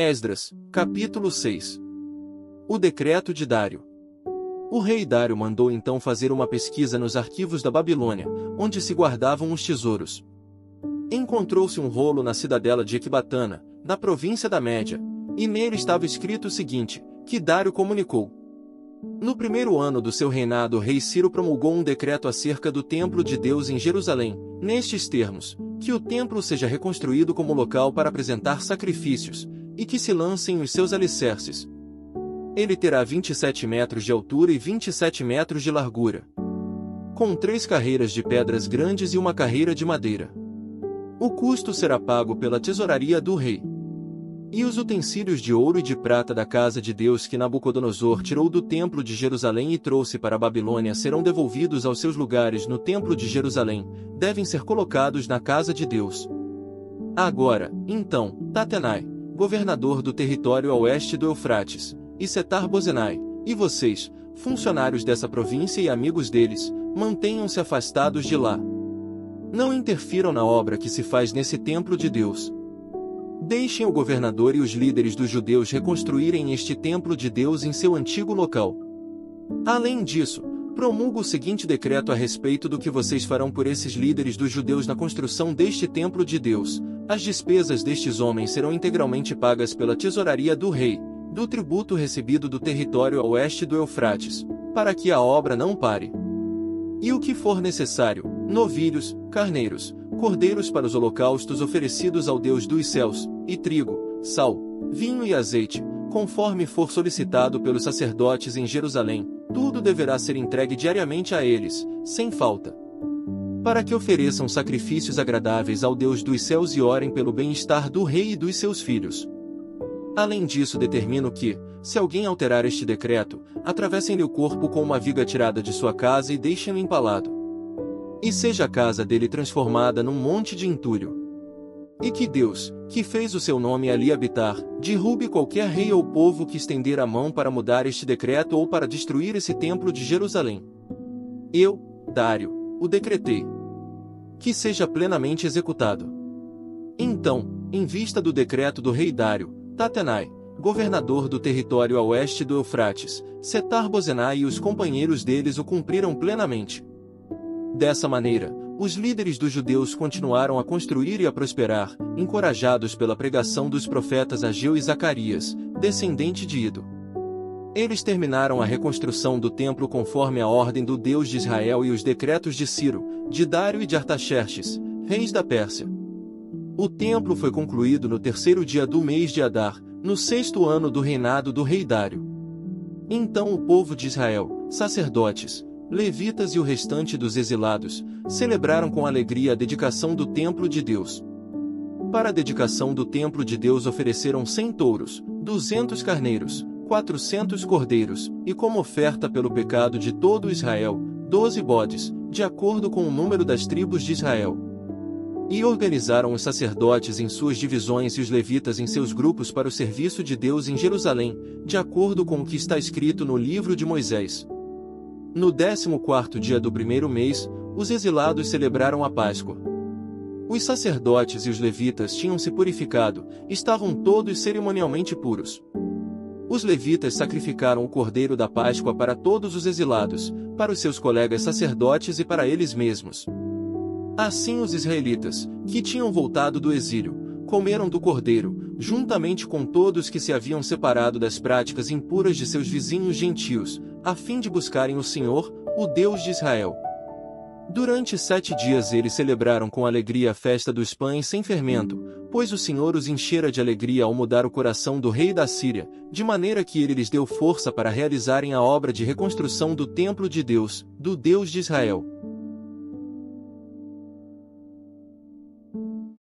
Esdras, capítulo 6. O decreto de Dário. O rei Dário mandou então fazer uma pesquisa nos arquivos da Babilônia, onde se guardavam os tesouros. Encontrou-se um rolo na cidadela de Ecbatana, na província da Média, e nele estava escrito o seguinte, que Dário comunicou. No primeiro ano do seu reinado, o rei Ciro promulgou um decreto acerca do templo de Deus em Jerusalém, nestes termos, que o templo seja reconstruído como local para apresentar sacrifícios, e que se lancem os seus alicerces. Ele terá 27 metros de altura e 27 metros de largura, com 3 carreiras de pedras grandes e uma carreira de madeira. O custo será pago pela tesouraria do rei. E os utensílios de ouro e de prata da casa de Deus que Nabucodonosor tirou do templo de Jerusalém e trouxe para a Babilônia serão devolvidos aos seus lugares no templo de Jerusalém, devem ser colocados na casa de Deus. Agora, então, Tatenai, governador do território a oeste do Eufrates, e Setar-Bozenai, e vocês, funcionários dessa província e amigos deles, mantenham-se afastados de lá. Não interfiram na obra que se faz nesse templo de Deus. Deixem o governador e os líderes dos judeus reconstruírem este templo de Deus em seu antigo local. Além disso, promulgo o seguinte decreto a respeito do que vocês farão por esses líderes dos judeus na construção deste templo de Deus. As despesas destes homens serão integralmente pagas pela tesouraria do rei, do tributo recebido do território a oeste do Eufrates, para que a obra não pare. E o que for necessário, novilhos, carneiros, cordeiros para os holocaustos oferecidos ao Deus dos céus, e trigo, sal, vinho e azeite, conforme for solicitado pelos sacerdotes em Jerusalém, tudo deverá ser entregue diariamente a eles, sem falta, para que ofereçam sacrifícios agradáveis ao Deus dos céus e orem pelo bem-estar do rei e dos seus filhos. Além disso, determino que, se alguém alterar este decreto, atravessem-lhe o corpo com uma viga tirada de sua casa e deixem-no empalado. E seja a casa dele transformada num monte de entulho. E que Deus, que fez o seu nome ali habitar, derrube qualquer rei ou povo que estender a mão para mudar este decreto ou para destruir esse templo de Jerusalém. Eu, Dário, o decretei. Que seja plenamente executado. Então, em vista do decreto do rei Dário, Tatenai, governador do território a oeste do Eufrates, Setar-Bozenai e os companheiros deles o cumpriram plenamente. Dessa maneira, os líderes dos judeus continuaram a construir e a prosperar, encorajados pela pregação dos profetas Ageu e Zacarias, descendente de Ido. Eles terminaram a reconstrução do templo conforme a ordem do Deus de Israel e os decretos de Ciro, de Dário e de Artaxerxes, reis da Pérsia. O templo foi concluído no 3º dia do mês de Adar, no 6º ano do reinado do rei Dário. Então o povo de Israel, sacerdotes, levitas e o restante dos exilados, celebraram com alegria a dedicação do templo de Deus. Para a dedicação do templo de Deus ofereceram 100 touros, 200 carneiros, 400 cordeiros, e como oferta pelo pecado de todo Israel, 12 bodes, de acordo com o número das tribos de Israel. E organizaram os sacerdotes em suas divisões e os levitas em seus grupos para o serviço de Deus em Jerusalém, de acordo com o que está escrito no livro de Moisés. No 14º dia do primeiro mês, os exilados celebraram a Páscoa. Os sacerdotes e os levitas tinham se purificado, estavam todos cerimonialmente puros. Os levitas sacrificaram o cordeiro da Páscoa para todos os exilados, para os seus colegas sacerdotes e para eles mesmos. Assim os israelitas, que tinham voltado do exílio, comeram do cordeiro, juntamente com todos que se haviam separado das práticas impuras de seus vizinhos gentios, a fim de buscarem o Senhor, o Deus de Israel. Durante 7 dias eles celebraram com alegria a festa dos pães sem fermento, pois o Senhor os enchera de alegria ao mudar o coração do rei da Síria, de maneira que ele lhes deu força para realizarem a obra de reconstrução do templo de Deus, do Deus de Israel.